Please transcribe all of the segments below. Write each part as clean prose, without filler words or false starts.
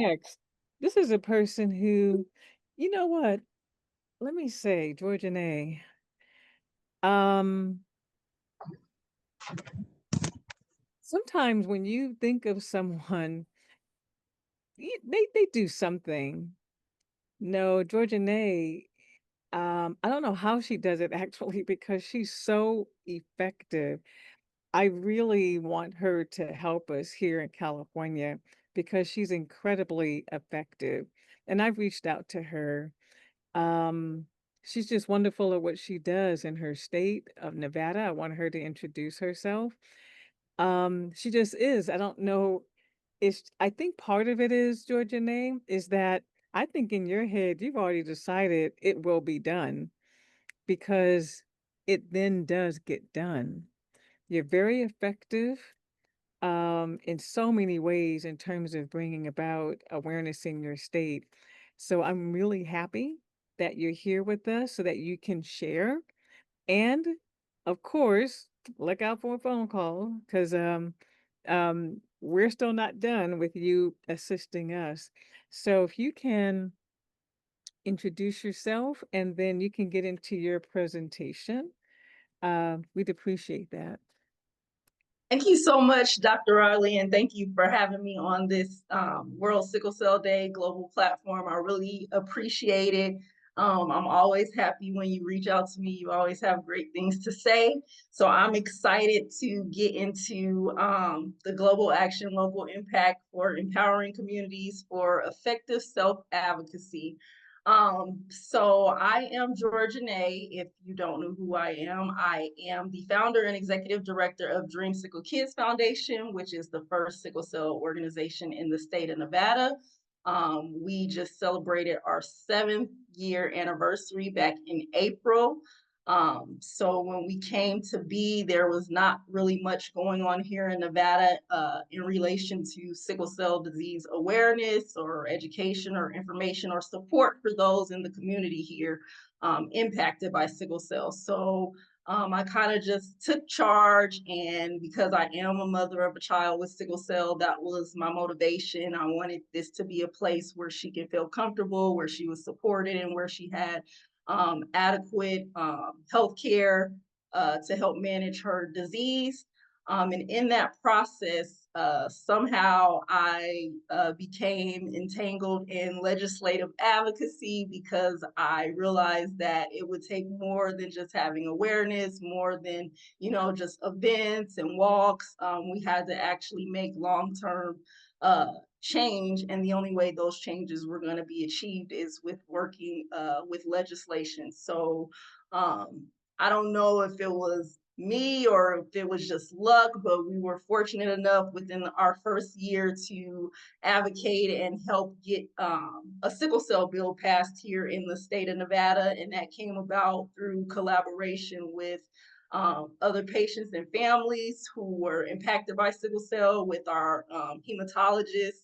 next. This is a person who, you know what? Let me say, Georgianne. Um, Sometimes when you think of someone, they do something. No, Georgianne, I don't know how she does it actually because she's so effective. I really want her to help us here in California because she's incredibly effective. And I've reached out to her. Um, she's just wonderful at what she does in her state of Nevada. I want her to introduce herself. She just is. I don't know. I think part of it is, Georgia name, is that I think in your head you've already decided it will be done because it then does get done. You're very effective in so many ways in terms of bringing about awareness in your state. So I'm really happy that you're here with us so that you can share. And of course, look out for a phone call because we're still not done with you assisting us. So if you can introduce yourself and then you can get into your presentation, we'd appreciate that. Thank you so much, Dr. Riley, and thank you for having me on this World Sickle Cell Day global platform. I really appreciate it. I'm always happy when you reach out to me. You always have great things to say. So I'm excited to get into the global action, local impact for empowering communities for effective self-advocacy. So I am Georgianne. If you don't know who I am the founder and executive director of Dream Sickle Kids Foundation, which is the first sickle cell organization in the state of Nevada. We just celebrated our 7th year anniversary back in April. So when we came to be, there was not really much going on here in Nevada in relation to sickle cell disease awareness or education or information or support for those in the community here impacted by sickle cell. So I kind of just took charge, and because I am a mother of a child with sickle cell, that was my motivation. I wanted this to be a place where she can feel comfortable, where she was supported, and where she had adequate health care to help manage her disease. And in that process, somehow I became entangled in legislative advocacy because I realized that it would take more than just having awareness, more than, just events and walks. We had to actually make long-term change, and the only way those changes were going to be achieved is with working with legislation. So I don't know if it was me or if it was just luck, but we were fortunate enough within our first year to advocate and help get a sickle cell bill passed here in the state of Nevada, and that came about through collaboration with other patients and families who were impacted by sickle cell, with our hematologist,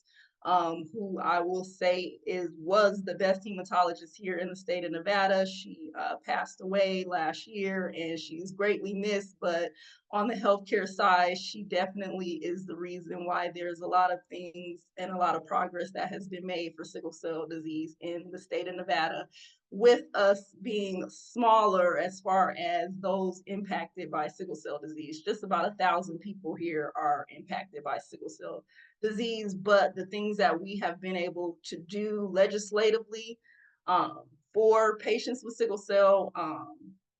who I will say was the best hematologist here in the state of Nevada. She passed away last year, and she's greatly missed. But on the healthcare side, she definitely is the reason why there's a lot of things and a lot of progress that has been made for sickle cell disease in the state of Nevada, with us being smaller as far as those impacted by sickle cell disease. Just about 1,000 people here are impacted by sickle cell disease, but the things that we have been able to do legislatively for patients with sickle cell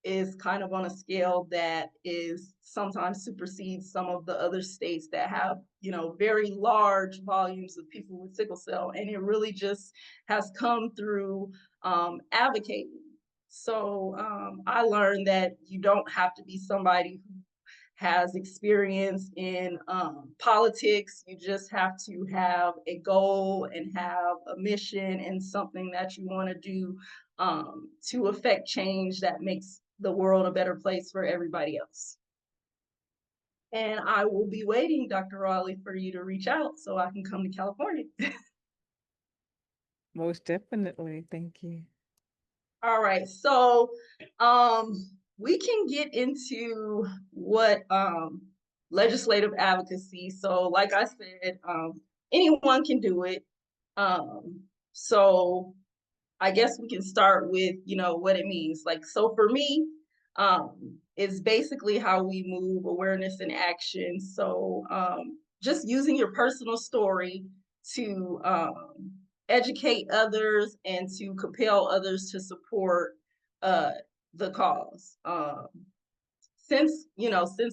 is kind of on a scale that is sometimes supersedes some of the other states that have, very large volumes of people with sickle cell. And it really just has come through advocating. So I learned that you don't have to be somebody who has experience in politics. You just have to have a goal and have a mission and something that you want to do to affect change that makes the world a better place for everybody else. And I will be waiting, Dr. Raleigh, for you to reach out so I can come to California. Most definitely. Thank you. All right, so we can get into what legislative advocacy. So like I said, anyone can do it. So I guess we can start with, what it means. Like, so for me, it's basically how we move awareness and action. So just using your personal story to educate others and to compel others to support uh, the cause. Since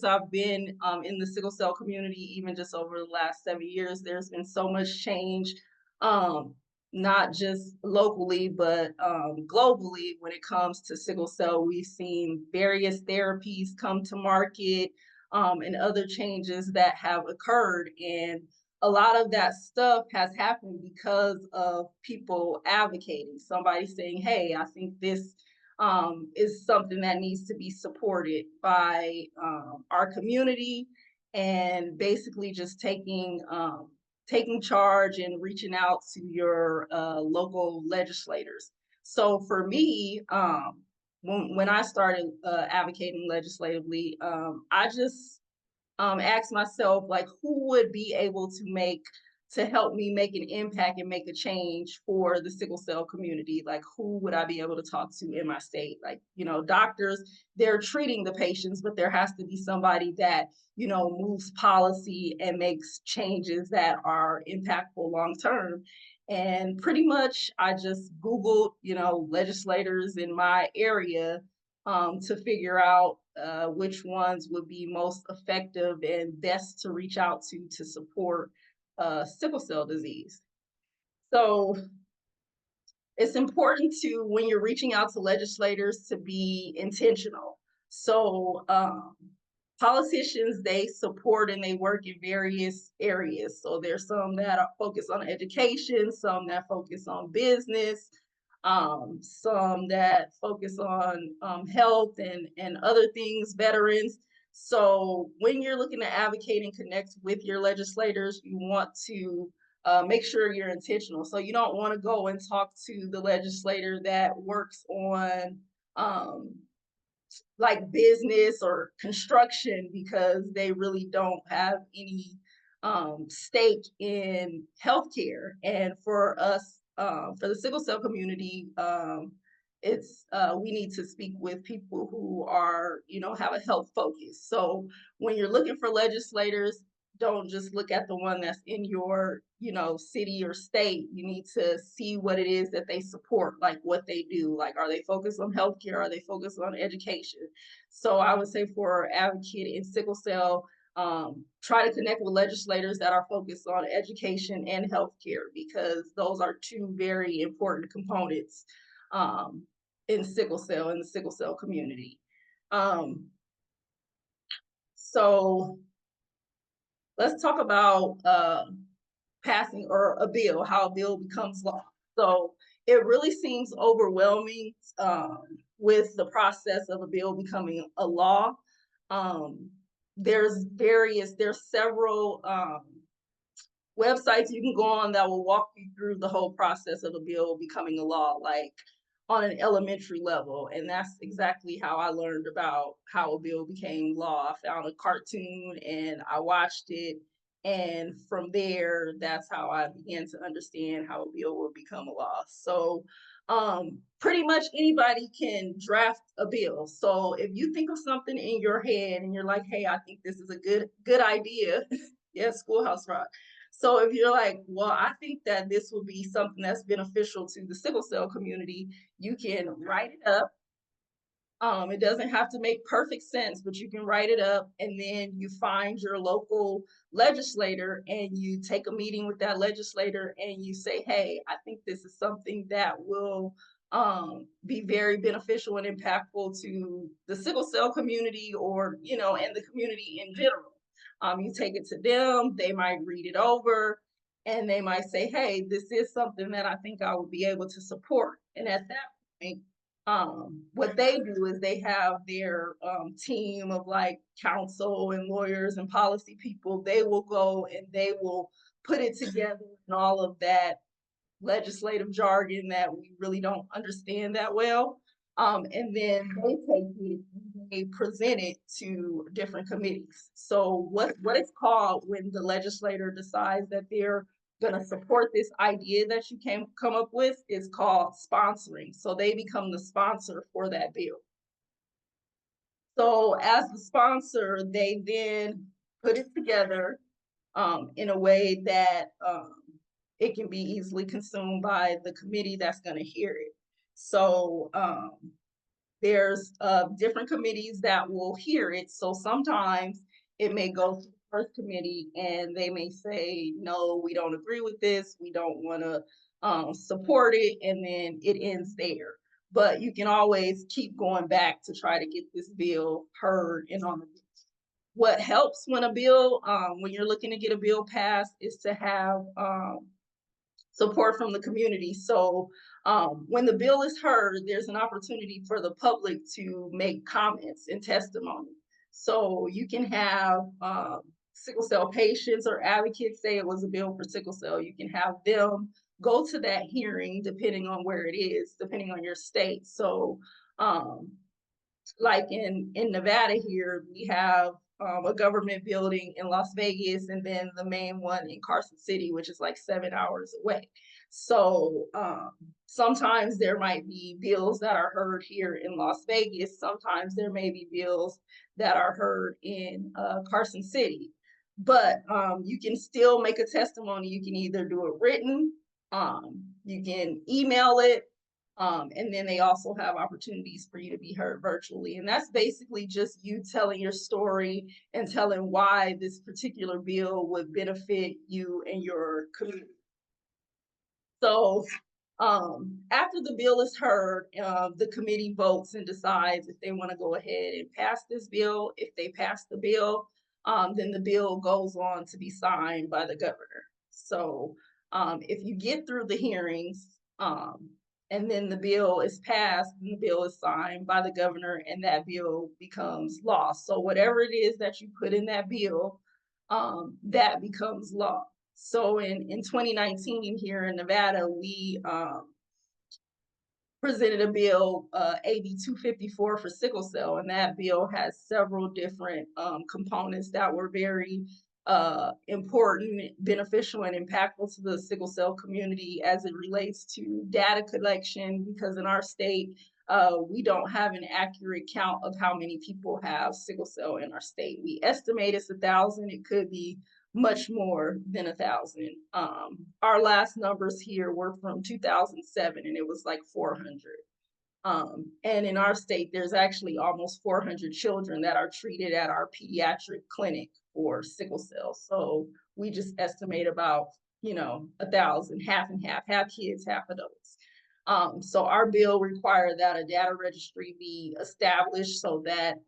I've been in the sickle cell community, even just over the last 7 years, there's been so much change, um, not just locally, but globally when it comes to sickle cell. We've seen various therapies come to market, and other changes that have occurred. And a lot of that stuff has happened because of people advocating, somebody saying, hey, I think this is something that needs to be supported by our community, and basically just taking charge and reaching out to your local legislators. So for me, when I started advocating legislatively, I just ask myself, like, who would be able to help me make an impact and make a change for the sickle cell community. Like, who would I be able to talk to in my state? Like, doctors, they're treating the patients, but there has to be somebody that, moves policy and makes changes that are impactful long term. And pretty much I just Googled, legislators in my area, to figure out which ones would be most effective and best to reach out to support sickle cell disease. So it's important to, when you're reaching out to legislators, to be intentional. So politicians, they support and they work in various areas. So there's some that are focused on education, some that focus on business, some that focus on health and other things, veterans. So when you're looking to advocate and connect with your legislators, you want to make sure you're intentional. So you don't want to go and talk to the legislator that works on um, like business or construction, because they really don't have any stake in healthcare. And for us, for the sickle cell community, it's we need to speak with people who are, have a health focus. So when you're looking for legislators, don't just look at the one that's in your, city or state. You need to see what it is that they support, like what they do. Like, are they focused on healthcare? Are they focused on education? So I would say for advocate in sickle cell, try to connect with legislators that are focused on education and healthcare, because those are two very important components um, in the sickle cell community. Um, so let's talk about passing or a bill, how a bill becomes law. So it really seems overwhelming with the process of a bill becoming a law. Um, there's several websites you can go on that will walk you through the whole process of a bill becoming a law, like on an elementary level. And that's exactly how I learned about how a bill became law. I found a cartoon and I watched it. And from there, that's how I began to understand how a bill will become a law. So pretty much anybody can draft a bill. So if you think of something in your head and you're like, hey, I think this is a good idea. Yeah, Schoolhouse Rock. So if you're like, well, I think that this will be something that's beneficial to the sickle cell community, you can write it up. It doesn't have to make perfect sense, but you can write it up, and then you find your local legislator and you take a meeting with that legislator and you say, hey, I think this is something that will be very beneficial and impactful to the sickle cell community, or, and the community in general. You take it to them, they might read it over, and they might say, hey, this is something that I think I would be able to support. And at that point, what they do is they have their team of like counsel and lawyers and policy people. They will go and they will put it together and all of that legislative jargon that we really don't understand that well. And then they take it, they present it to different committees. So what it's called when the legislator decides that they're going to support this idea that you came come up with is called sponsoring. So they become the sponsor for that bill. So as the sponsor, they then put it together in a way that it can be easily consumed by the committee that's going to hear it. So there's different committees that will hear it. So sometimes it may go to the first committee and they may say, no, we don't agree with this. We don't want to support it. And then it ends there. But you can always keep going back to try to get this bill heard and on the. What helps when a bill, when you're looking to get a bill passed, is to have support from the community. So when the bill is heard, there's an opportunity for the public to make comments and testimony. So you can have sickle cell patients or advocates say it was a bill for sickle cell. You can have them go to that hearing depending on where it is, depending on your state. So um, like in Nevada here, we have a government building in Las Vegas and then the main one in Carson City, which is like 7 hours away. So sometimes there might be bills that are heard here in Las Vegas. Sometimes there may be bills that are heard in Carson City. But you can still make a testimony. You can either do it written, you can email it, and then they also have opportunities for you to be heard virtually. And that's basically just you telling your story and telling why this particular bill would benefit you and your community. So after the bill is heard, the committee votes and decides if they want to go ahead and pass this bill. If they pass the bill, then the bill goes on to be signed by the governor. So if you get through the hearings, and then the bill is passed and the bill is signed by the governor and that bill becomes law. So whatever it is that you put in that bill, that becomes law. So in 2019 here in Nevada, we presented a bill, AB 254 for sickle cell, and that bill has several different components that were very important, beneficial, and impactful to the sickle cell community as it relates to data collection, because in our state, we don't have an accurate count of how many people have sickle cell in our state. We estimate it's 1,000. It could be much more than 1,000. Our last numbers here were from 2007, and it was like 400. And in our state, there's actually almost 400 children that are treated at our pediatric clinic for sickle cell. So we just estimate about, 1,000, half and half kids, half adults. So our bill required that a data registry be established so that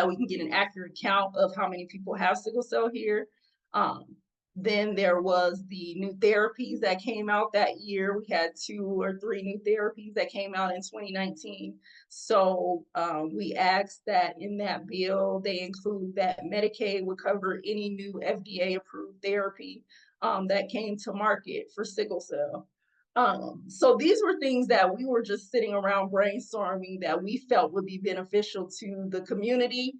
we can get an accurate count of how many people have sickle cell here. Then there was the new therapies that came out that year. We had 2 or 3 new therapies that came out in 2019. So we asked that in that bill, they include that Medicaid would cover any new FDA approved therapy that came to market for sickle cell. So these were things that we were just sitting around brainstorming that we felt would be beneficial to the community.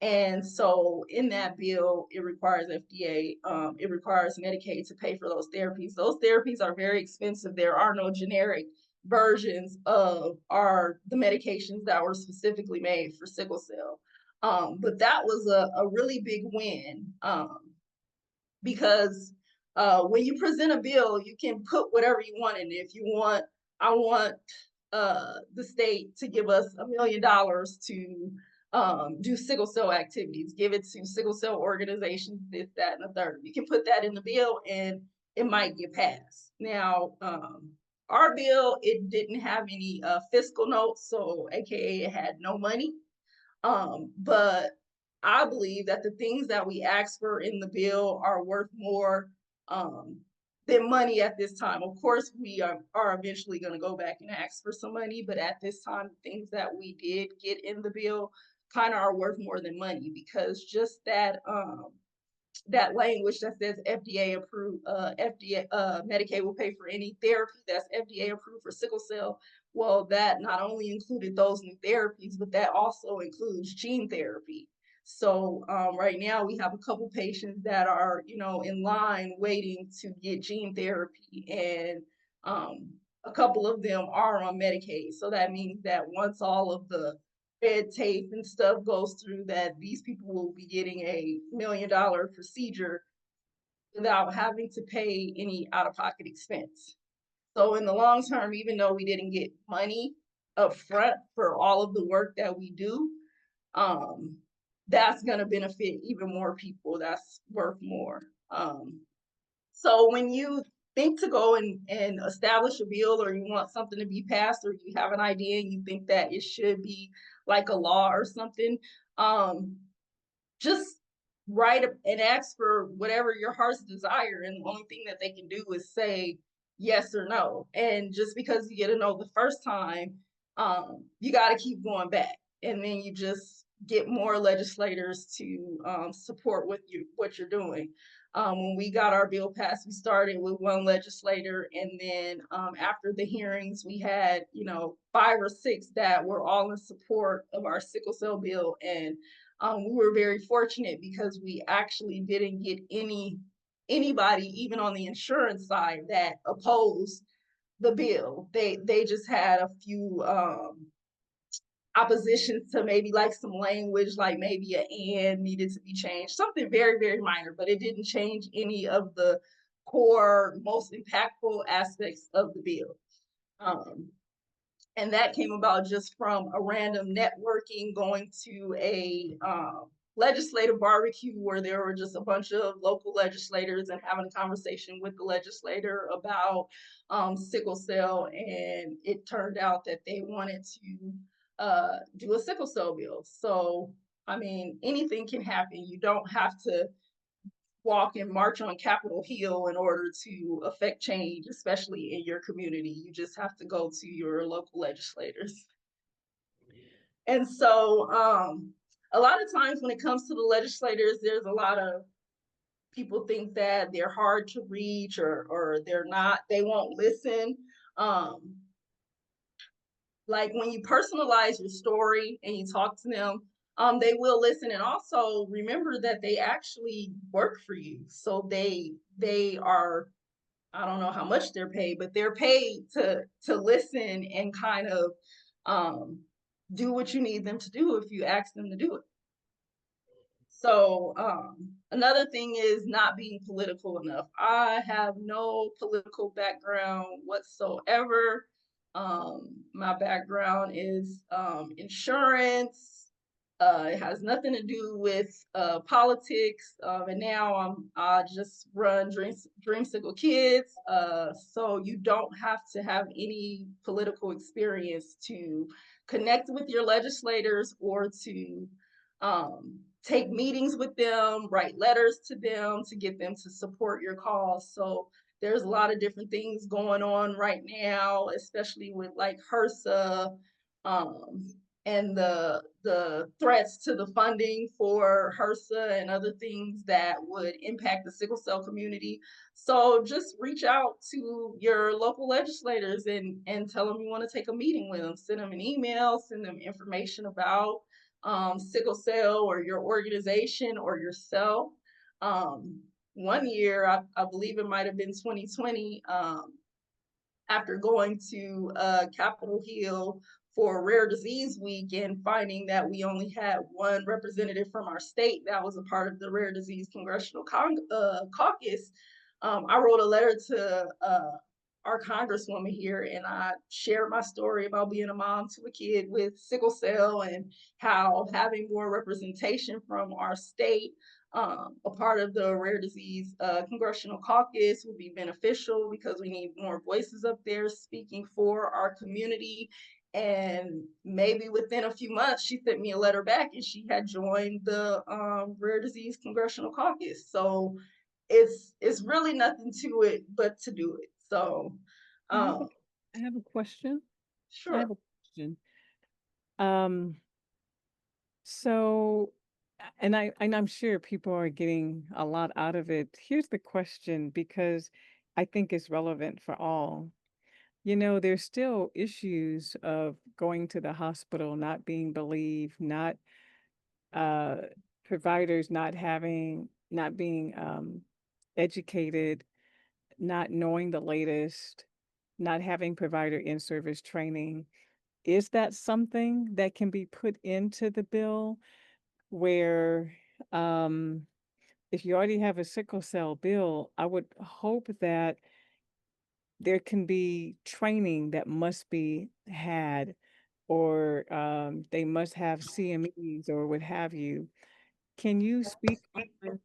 And so in that bill, it requires FDA, it requires Medicaid to pay for those therapies. Those therapies are very expensive. There are no generic versions of the medications that were specifically made for sickle cell. But that was a really big win, because when you present a bill, you can put whatever you want in it. If you want, I want the state to give us $1 million to do sickle cell activities, give it to sickle cell organizations, this, that, and the third. You can put that in the bill and it might get passed. Now, our bill, it didn't have any fiscal notes, so AKA it had no money. But I believe that the things that we ask for in the bill are worth more than money at this time. Of course, we are eventually going to go back and ask for some money, but at this time, the things that we did get in the bill kind of are worth more than money, because just that language that says FDA approved, FDA Medicaid will pay for any therapy that's FDA approved for sickle cell. Well, that not only included those new therapies, but that also includes gene therapy. So right now we have a couple patients that are, in line waiting to get gene therapy, and a couple of them are on Medicaid. So that means that once all of the red tape and stuff goes through, that these people will be getting $1 million procedure without having to pay any out-of-pocket expense. So in the long term, even though we didn't get money up front for all of the work that we do, um, that's going to benefit even more people. That's worth more. So when you think to go and establish a bill, or you want something to be passed, or you have an idea and you think that it should be like a law or something, um, just and ask for whatever your heart's desire, and the only thing that they can do is say yes or no. And just because you get a no the first time, you got to keep going back, and then you just get more legislators to support what you're doing. When we got our bill passed, we started with one legislator, and then after the hearings, we had 5 or 6 that were all in support of our sickle cell bill. And we were very fortunate because we actually didn't get anybody, even on the insurance side, that opposed the bill. They just had a few oppositions to maybe like some language, like maybe a "and" needed to be changed, something very, very minor, but it didn't change any of the core, most impactful aspects of the bill. Um, and that came about just from a random networking, going to a legislative barbecue where there were just a bunch of local legislators, and having a conversation with the legislator about sickle cell. And it turned out that they wanted to do a sickle cell bill. So I mean, anything can happen. You don't have to walk and march on Capitol Hill in order to affect change, especially in your community. You just have to go to your local legislators. And so, a lot of times when it comes to the legislators, there's a lot of people think that they're hard to reach, or they won't listen. Um, like when you personalize your story and you talk to them, they will listen. And also remember that they actually work for you. So they are, I don't know how much they're paid, but they're paid to listen and kind of um, do what you need them to do if you ask them to do it. So another thing is not being political enough. I have no political background whatsoever. My background is insurance. It has nothing to do with politics. And now I just run Dreamsicle Kids. So you don't have to have any political experience to connect with your legislators, or to take meetings with them, write letters to them to get them to support your cause. So there's a lot of different things going on right now, especially with like HRSA, um, and the threats to the funding for HRSA and other things that would impact the sickle cell community. So just reach out to your local legislators and tell them you want to take a meeting with them. Send them an email, send them information about sickle cell, or your organization, or yourself. One year, I believe it might have been 2020, after going to Capitol Hill for Rare Disease Week and finding that we only had one representative from our state that was a part of the Rare Disease Congressional Caucus. I wrote a letter to our congresswoman here, and I shared my story about being a mom to a kid with sickle cell, and how having more representation from our state, a part of the rare disease congressional caucus, would be beneficial, because we need more voices up there speaking for our community. And maybe within a few months, she sent me a letter back, and she had joined the rare disease congressional caucus. So it's really nothing to it but to do it. So I have a, um, I have a question. I have sure. a question. Um, so, and I'm sure people are getting a lot out of it. Here's the question, because I think it's relevant for all. There's still issues of going to the hospital, not being believed, not providers not being educated, not knowing the latest, not having provider in-service training. Is that something that can be put into the bill where, um, if you already have a sickle cell bill, I would hope that there can be training that must be had, or they must have CMEs or what have you. Can you speak on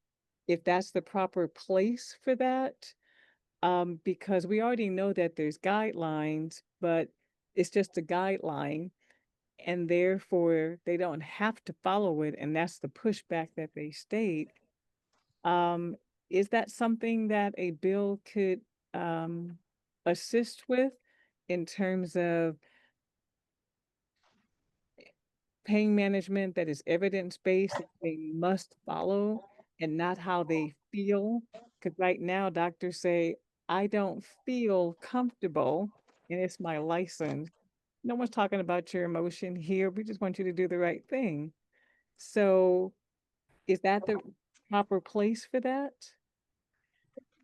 if that's the proper place for that? Because we already know that there's guidelines, but it's just a guideline, and therefore they don't have to follow it, and that's the pushback that they state. Um, is that something that a bill could um, assist with in terms of pain management that is evidence-based that they must follow and not how they feel? Because right now doctors say, I don't feel comfortable and it's my license. No one's talking about your emotion here. We just want you to do the right thing. So is that the proper place for that?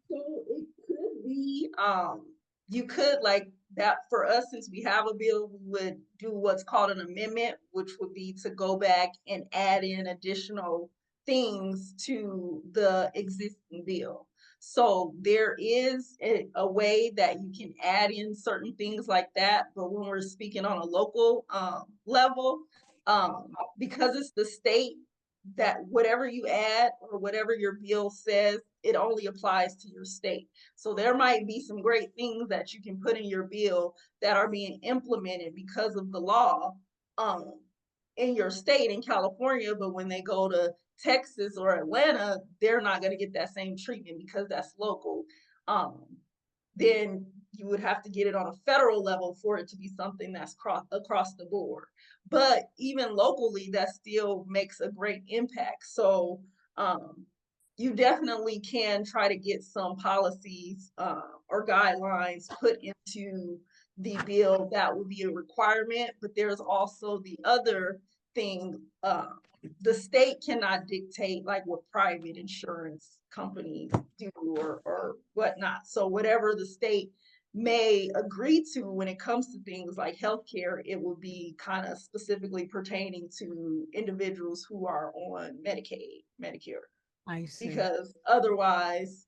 So it could be, you could like that for us, since we have a bill, we would do what's called an amendment, which would be to go back and add in additional things to the existing bill. So there is a way that you can add in certain things like that, but when we're speaking on a local level, because it's the state, that whatever you add or whatever your bill says, it only applies to your state. So there might be some great things that you can put in your bill that are being implemented because of the law um, in your state in California, but when they go to Texas or Atlanta, they're not going to get that same treatment because that's local. Um, then you would have to get it on a federal level for it to be something that's across the board. But even locally, that still makes a great impact. So um, you definitely can try to get some policies or guidelines put into the bill that would be a requirement. But there's also the other thing, the state cannot dictate like what private insurance companies do or whatnot. So whatever the state may agree to when it comes to things like healthcare, it will be kind of specifically pertaining to individuals who are on Medicaid, Medicare, I see. because otherwise,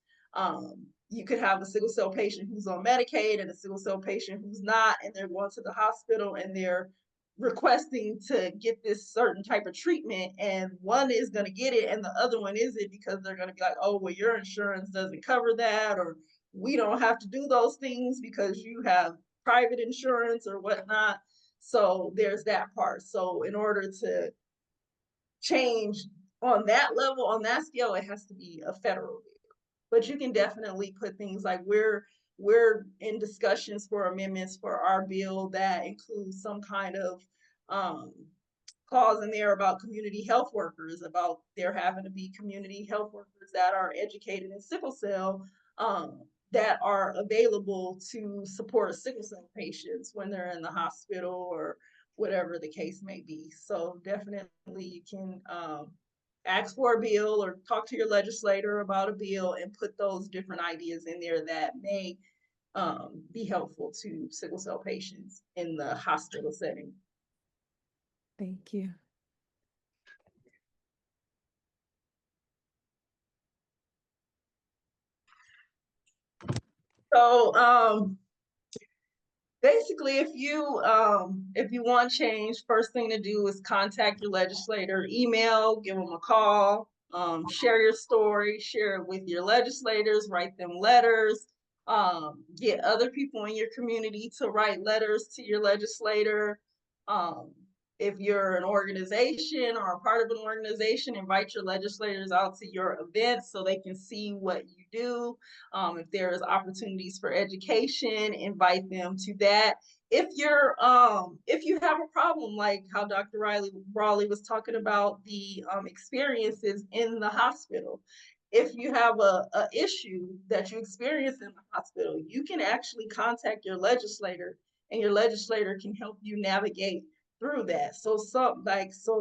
you could have a sickle cell patient who's on Medicaid and a sickle cell patient who's not, and they're going to the hospital and they're requesting to get this certain type of treatment, and one is going to get it and the other one isn't, because they're going to be like, oh, well, your insurance doesn't cover that, or we don't have to do those things because you have private insurance or whatnot. So there's that part. So in order to change on that level, on that scale, it has to be a federal bill. But you can definitely put things like we're in discussions for amendments for our bill that includes some kind of um, clause in there about community health workers, about there having to be community health workers that are educated in sickle cell, that are available to support sickle cell patients when they're in the hospital or whatever the case may be. So definitely you can ask for a bill or talk to your legislator about a bill and put those different ideas in there that may be helpful to sickle cell patients in the hospital setting. Thank you. So basically, if you want change, first thing to do is contact your legislator, email, give them a call, share your story, share it with your legislators, write them letters, get other people in your community to write letters to your legislator. Um, if you're an organization or a part of an organization, invite your legislators out to your events so they can see what you do. If there's opportunities for education, invite them to that. If you have a problem, like how Dr. Raleigh was talking about the experiences in the hospital, if you have a issue that you experience in the hospital, you can actually contact your legislator, and your legislator can help you navigate through that. So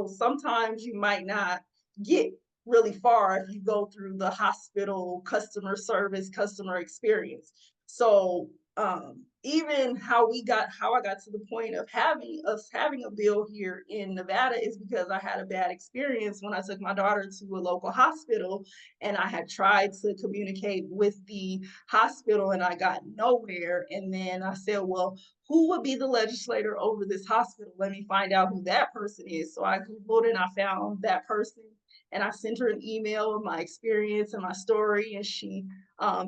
sometimes you might not get really far if you go through the hospital customer service, customer experience. So even how I got to the point of having a bill here in Nevada is because I had a bad experience when I took my daughter to a local hospital, and I had tried to communicate with the hospital and I got nowhere. And then I said, well, who would be the legislator over this hospital? Let me find out who that person is. So I Googled and I found that person, and I sent her an email of my experience and my story, and she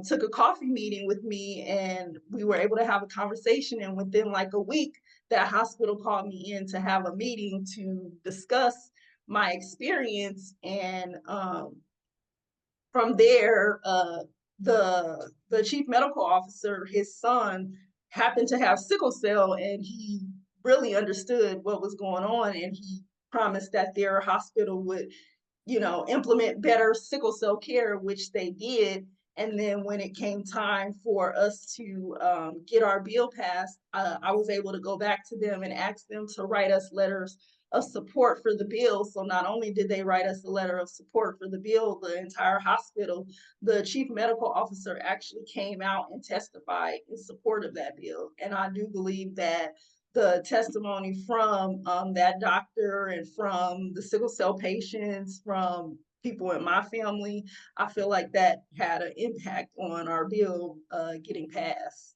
took a coffee meeting with me, and we were able to have a conversation. And within like a week, that hospital called me in to have a meeting to discuss my experience. And from there, the chief medical officer, his son, happened to have sickle cell, and he really understood what was going on, and he promised that their hospital would, implement better sickle cell care, which they did. And then when it came time for us to get our bill passed, I was able to go back to them and ask them to write us letters of support for the bill. So not only did they write us a letter of support for the bill, the entire hospital, the chief medical officer actually came out and testified in support of that bill. And I do believe that the testimony from that doctor and from the sickle cell patients, from people in my family, I feel like that had an impact on our bill getting passed.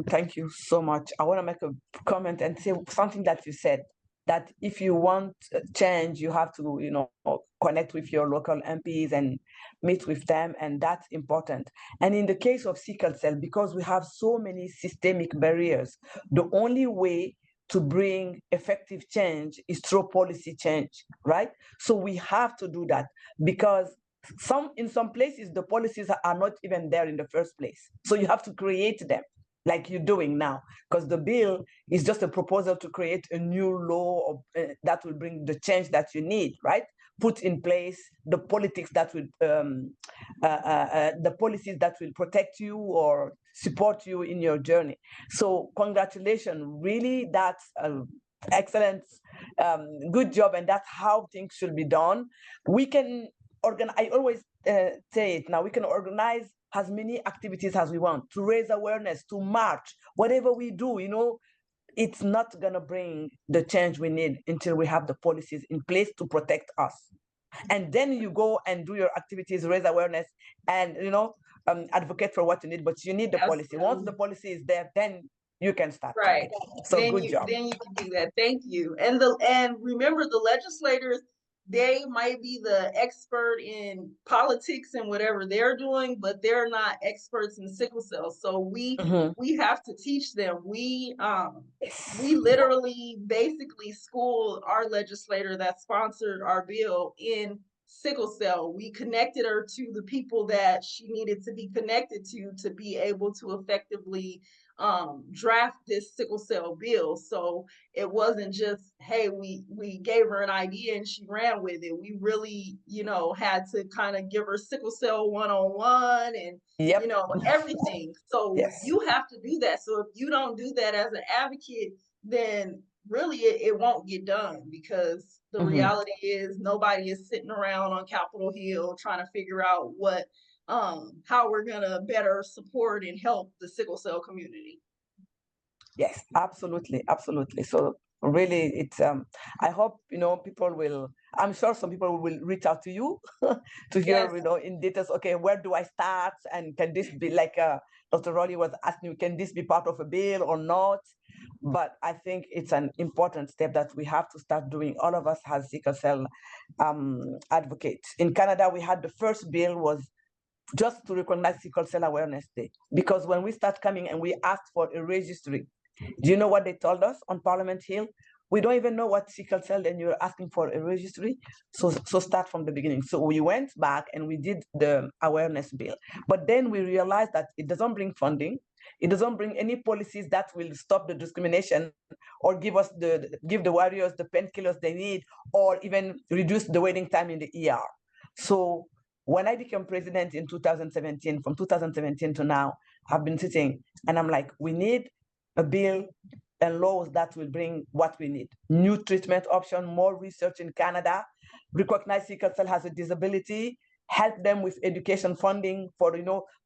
Thank you so much. I want to make a comment and say something that you said, that if you want change, you have to, connect with your local MPs and meet with them, and that's important. And in the case of sickle cell, because we have so many systemic barriers, the only way to bring effective change is through policy change, right? So we have to do that, because in some places the policies are not even there in the first place. So you have to create them, like you're doing now, because the bill is just a proposal to create a new law that will bring the change that you need, right? Put in place the politics that will, the policies that will protect you or support you in your journey. So congratulations, really, that's excellent, good job, and that's how things should be done. We can organize, I always say it now, we can organize as many activities as we want to raise awareness, to march, whatever we do, it's not going to bring the change we need until we have the policies in place to protect us. And then you go and do your activities, raise awareness, and advocate for what you need, but you need the policy. Once the policy is there, then you can start. Right. So good job. Then you can do that. Thank you. And remember, the legislators, they might be the expert in politics and whatever they're doing, but they're not experts in sickle cell. So we have to teach them. We literally basically schooled our legislator that sponsored our bill in sickle cell. We connected her to the people that she needed to be connected to be able to effectively draft this sickle cell bill. So it wasn't just, hey, we gave her an idea and she ran with it. We really, had to kind of give her sickle cell 101 and Yep. everything. So Yes. you have to do that. So if you don't do that as an advocate, then really it won't get done, because the reality is nobody is sitting around on Capitol Hill trying to figure out how we're gonna better support and help the sickle cell community. Yes, absolutely, absolutely. So really, it's I hope people will. I'm sure some people will reach out to you to hear Yes. in details. Okay, where do I start? And can this be like Dr. Rowley was asking? Can this be part of a bill or not? But I think it's an important step that we have to start doing. All of us as sickle cell advocates. In Canada, we had the first bill was just to recognize Sickle Cell Awareness Day, because when we start coming and we asked for a registry, do you know what they told us on Parliament Hill? We don't even know what sickle cell, and you're asking for a registry. So start from the beginning. So we went back and we did the awareness bill. But then we realized that it doesn't bring funding. It doesn't bring any policies that will stop the discrimination or give the warriors the painkillers they need, or even reduce the waiting time in the ER. So when I became president in 2017, from 2017 to now, I've been sitting and I'm like, we need a bill and laws that will bring what we need. New treatment option, more research in Canada, recognize sickle cell as a disability, help them with education funding for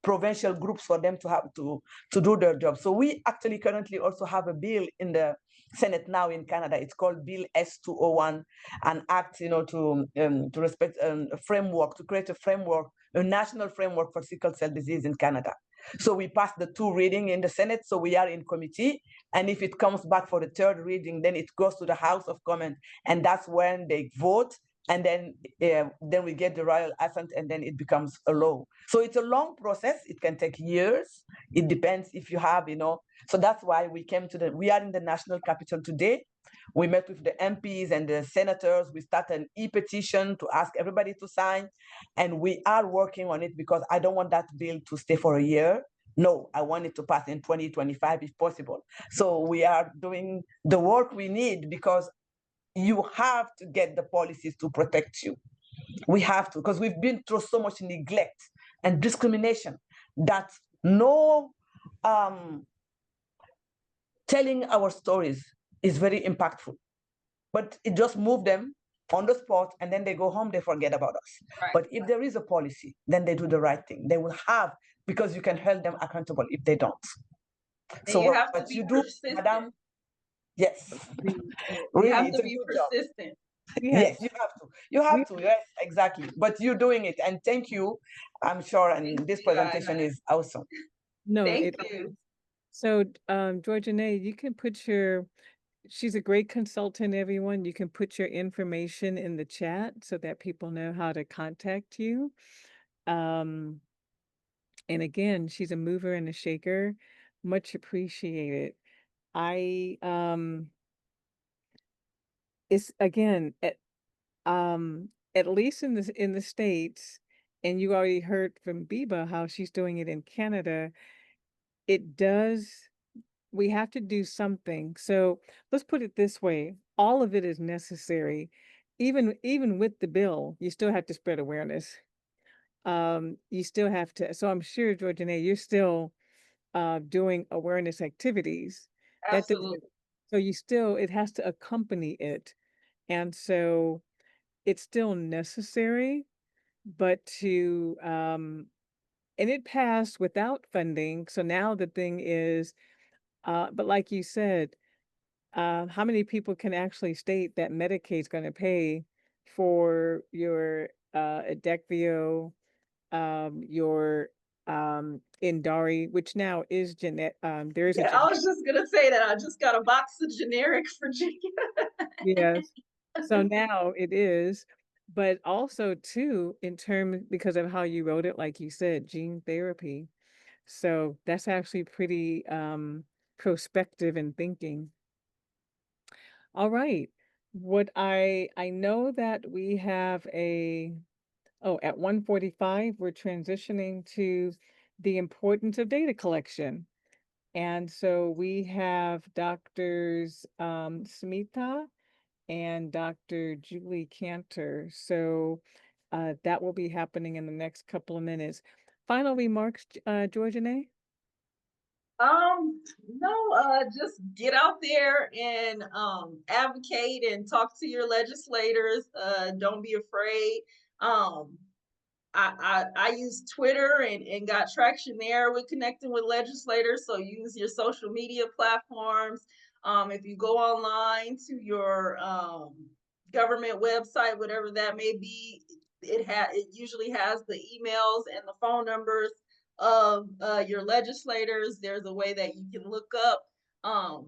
provincial groups for them to have to do their job. So we actually currently also have a bill in the Senate now in Canada. It's called Bill S201, an act to respect a framework, to create a framework, a national framework for sickle cell disease in Canada. So we passed the 2 reading in the Senate, so we are in committee. And if it comes back for the 3rd reading, then it goes to the House of Commons, and that's when they vote. And then we get the royal assent, and then it becomes a law. So it's a long process. It can take years. It depends if you have, So that's why we are in the national capital today. We met with the MPs and the senators. We started an e-petition to ask everybody to sign. And we are working on it because I don't want that bill to stay for a year. No, I want it to pass in 2025 if possible. So we are doing the work we need because you have to get the policies to protect you. We have to, because we've been through so much neglect and discrimination that no telling our stories is very impactful. But it just moved them on the spot, and then they go home, they forget about us. Right. But if there is a policy, then they do the right thing. They will have, because you can hold them accountable if they don't. And So you have to what be you do, persistent. Madam, yes, You really, have it's to a be good job. persistent. Yes, you have to. You have we to. Yes, exactly. But you're doing it, and thank you. I'm sure, and Thank this you. presentation is awesome. no, Thank it you. so Georgianne, you can put she's a great consultant, everyone. You can put your information in the chat so that people know how to contact you. Um, and again, she's a mover and a shaker. Much appreciated. I it's again at least in the States, and you already heard from Biba how she's doing it in Canada, it does we have to do something. So let's put it this way. All of it is necessary. Even with the bill, you still have to spread awareness. You still have to, so I'm sure, Georgianne, you're still doing awareness activities. That doesn't, Absolutely. so you still, it has to accompany it. And so it's still necessary, but and it passed without funding. So now the thing is, but like you said, how many people can actually state that Medicaid's going to pay for your Adecvio, your Indari, which now is genet there is a Yeah, I genetic. was just gonna say that I just got a box of generic Virginia. Yes. So now it is, but also too in terms because of how you wrote it, like you said, gene therapy. So that's actually pretty prospective in thinking. All right. What I know that we have at 1:45 we're transitioning to the importance of data collection. And so we have Doctors Smita and Dr. Julie Cantor. So that will be happening in the next couple of minutes. Final remarks, Georgianne? No, just get out there and advocate and talk to your legislators. Don't be afraid. Um, I use Twitter and got traction there with connecting with legislators. So use your social media platforms. If you go online to your government website, whatever that may be, it usually has the emails and the phone numbers of your legislators. There's a way that you can look up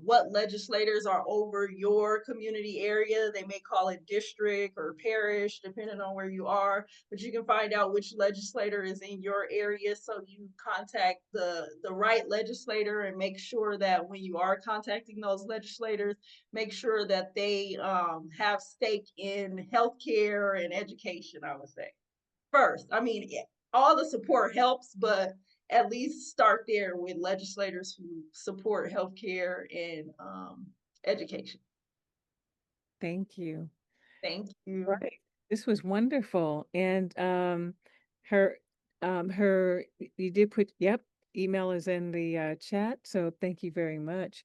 what legislators are over your community area. They may call it district or parish, depending on where you are, but you can find out which legislator is in your area. So you contact the right legislator and make sure that when you are contacting those legislators, make sure that they have stake in healthcare and education, I would say. First, I mean, all the support helps, but at least start there with legislators who support healthcare and education. Thank you. Thank you. Right. This was wonderful. And her her you did put, yep, email is in the chat. So thank you very much.